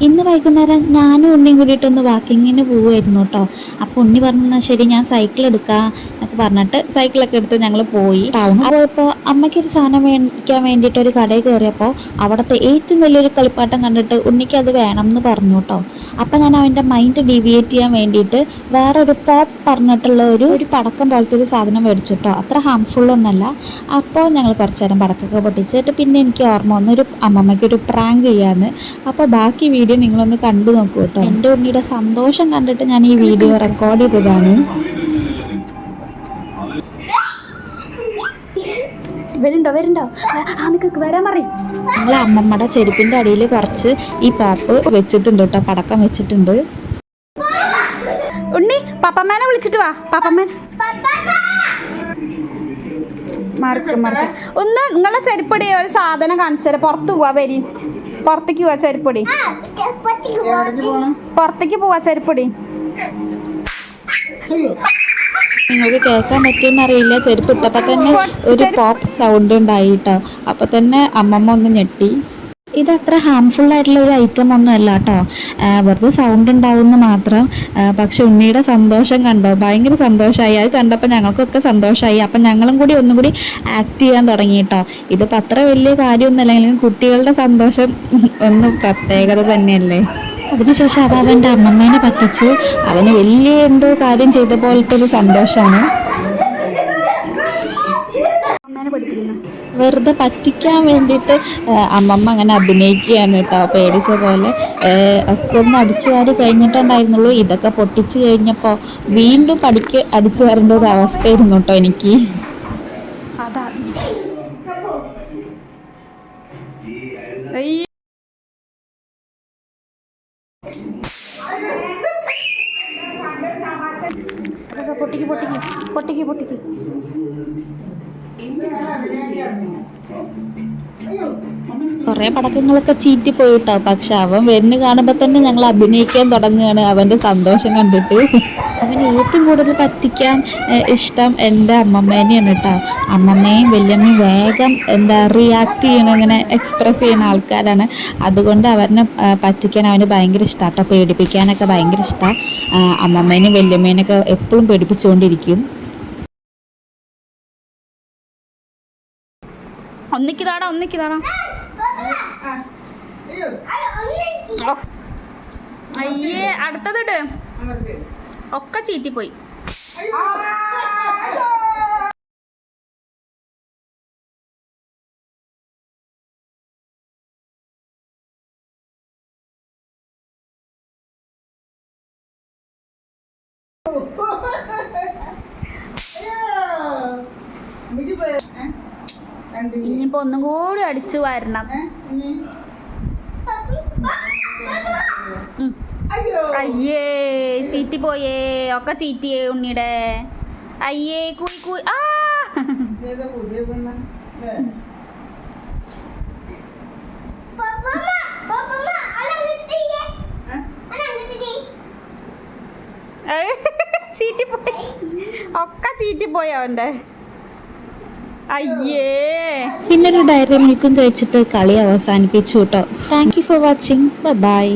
ഇന്ന് വൈകുന്നേരം ഞാനും ഉണ്ണിയും കൂടിയിട്ടൊന്ന് വാക്കിങ്ങിന് പോവുമായിരുന്നു കേട്ടോ. അപ്പോൾ ഉണ്ണി പറഞ്ഞാൽ ശരി ഞാൻ സൈക്കിൾ എടുക്കാം എന്നൊക്കെ പറഞ്ഞിട്ട് സൈക്കിളൊക്കെ എടുത്ത് ഞങ്ങൾ പോയി ടൗണിൽ പോയപ്പോൾ അമ്മയ്ക്കൊരു സാധനം മേടിക്കാൻ വേണ്ടിയിട്ട് ഒരു കടയിൽ കയറിയപ്പോൾ അവിടുത്തെ ഏറ്റവും വലിയൊരു കളിപ്പാട്ടം കണ്ടിട്ട് ഉണ്ണിക്ക് അത് വേണം എന്ന് പറഞ്ഞു കേട്ടോ. അപ്പം ഞാൻ അവൻ്റെ മൈൻഡ് ഡീവിയേറ്റ് ചെയ്യാൻ വേണ്ടിയിട്ട് വേറൊരു പോപ്പ് പറഞ്ഞിട്ടുള്ള ഒരു പടക്കം പോലത്തെ ഒരു സാധനം മേടിച്ചു കേട്ടോ. അത്ര ഹാംഫുള്ളൊന്നല്ല. അപ്പോൾ ഞങ്ങൾ കുറച്ച് നേരം പടക്കമൊക്കെ പൊട്ടിച്ചിട്ട് പിന്നെ എനിക്ക് ഓർമ്മ വന്നു ഒരു അമ്മമ്മയ്ക്ക് ഒരു പ്രാങ്ക് ചെയ്യാമെന്ന്. അപ്പോൾ ബാക്കി വീഡിയോ നിങ്ങളൊന്ന് കണ്ടു നോക്കൂ കേട്ടോ. എൻ്റെ ഉണ്ണിയുടെ സന്തോഷം കണ്ടിട്ട് ഞാൻ ഈ വീഡിയോ റെക്കോർഡ് ചെയ്തതാണ്. വരുന്നുണ്ടോ നിനക്ക് വരാൻ പറയും. ഞങ്ങൾ അമ്മമ്മയുടെ ചെരുപ്പിൻ്റെ അടിയിൽ കുറച്ച് ഈ പോപ്പ് വെച്ചിട്ടുണ്ട് കേട്ടോ, പടക്കം വെച്ചിട്ടുണ്ട്. ഉണ്ണി പപ്പമ്മേനെ വിളിച്ചിട്ട് വാ. പപ്പമ്മേനെ മറക്ക ഒന്ന് നിങ്ങളെ ചെരുപ്പടി ഒരു സാധനം കാണിച്ചാൽ പുറത്ത് പോവാ. വരി പുറത്തേക്ക് പോവാ ചെരുപ്പടി. പുറത്തേക്ക് പോവാ ചെരുപ്പടി. നിങ്ങൾക്ക് കേൾക്കാൻ പറ്റുമെന്ന് അറിയില്ല, ചെരുപ്പ് ഇട്ടപ്പോൾ തന്നെ ഒരു പോപ്പ് സൗണ്ട് ഉണ്ടായി കേട്ടോ. അപ്പോൾ തന്നെ അമ്മമ്മ ഒന്ന് ഞെട്ടി. ഇതത്ര ഹാംഫുൾ ആയിട്ടുള്ള ഒരു ഐറ്റം ഒന്നും അല്ല കേട്ടോ, വെറുതെ സൗണ്ട് ഉണ്ടാവുമെന്ന് മാത്രം. പക്ഷെ ഉണ്ണിയുടെ സന്തോഷം കണ്ടോ, ഭയങ്കര സന്തോഷമായി. അത് കണ്ടപ്പോൾ ഞങ്ങൾക്കൊക്കെ സന്തോഷമായി. അപ്പം ഞങ്ങളും കൂടി ഒന്നും കൂടി ആക്ട് ചെയ്യാൻ തുടങ്ങി കേട്ടോ. ഇതിപ്പോൾ അത്ര വലിയ കാര്യമൊന്നും അല്ലെങ്കിലും കുട്ടികളുടെ സന്തോഷം ഒന്ന് പ്രത്യേകത തന്നെയല്ലേ. അതിനുശേഷം അവ അവൻ്റെ അമ്മമ്മേനെ പറ്റിച്ചു. അവന് വലിയ എന്തോ കാര്യം ചെയ്ത പോലത്തെ ഒരു സന്തോഷമാണ്. വെറുതെ പറ്റിക്കാൻ വേണ്ടിയിട്ട് അമ്മമ്മ അങ്ങനെ അഭിനയിക്കുകയാണ് കേട്ടോ, പേടിച്ച പോലെ. ഒക്കെ ഒന്ന് അടിച്ചു വാരി കഴിഞ്ഞിട്ടുണ്ടായിരുന്നുള്ളൂ. ഇതൊക്കെ പൊട്ടിച്ചു കഴിഞ്ഞപ്പോൾ വീണ്ടും അടിച്ചു വരേണ്ട ഒരു അവസ്ഥയായിരുന്നു കേട്ടോ എനിക്ക്. പൊട്ടിക്ക് കുറേ പടക്കങ്ങളൊക്കെ ചീറ്റി പോയിട്ടോ. പക്ഷെ അവൻ വരുന്ന കാണുമ്പോൾ തന്നെ ഞങ്ങൾ അഭിനയിക്കാൻ തുടങ്ങുകയാണ് അവൻ്റെ സന്തോഷം കണ്ടിട്ട്. അവന് ഏറ്റവും കൂടുതൽ പറ്റിക്കാൻ ഇഷ്ടം എൻ്റെ അമ്മമ്മേനെയാണ് കേട്ടോ. അമ്മമ്മയും വല്യമ്മയും വേഗം റിയാക്ട് ചെയ്യണം, ഇങ്ങനെ എക്സ്പ്രസ് ചെയ്യുന്ന ആൾക്കാരാണ്. അതുകൊണ്ട് അവനെ പറ്റിക്കാൻ അവന് ഭയങ്കര ഇഷ്ടമാണ് കേട്ടോ. പേടിപ്പിക്കാനൊക്കെ ഭയങ്കര ഇഷ്ടമാണ്. അമ്മമ്മേനെയും വല്യമ്മേനെയൊക്കെ എപ്പോഴും പേടിപ്പിച്ചുകൊണ്ടിരിക്കും. ഒന്നിക്കിതാടാ. അയ്യേ അടുത്തതിട്. ഒക്കെ ചീറ്റിപ്പോയി. ഇനിയിപ്പോ ഒന്നും കൂടി അടിച്ചു വരണം. അയ്യേ ചീറ്റിപ്പോയേ, ഒക്കെ ചീറ്റിയേ ഉണ്ണിയുടെ. അയ്യേ കൂയി ആ ചീറ്റിപ്പോയി, ഒക്കെ ചീറ്റിപ്പോയി അവൻ്റെ. അയ്യേ പിന്നൊരു ഡയറി മിൽക്കും കഴിച്ചിട്ട് കളി അവസാനിപ്പിച്ചു കേട്ടോ. Thank you for watching. By.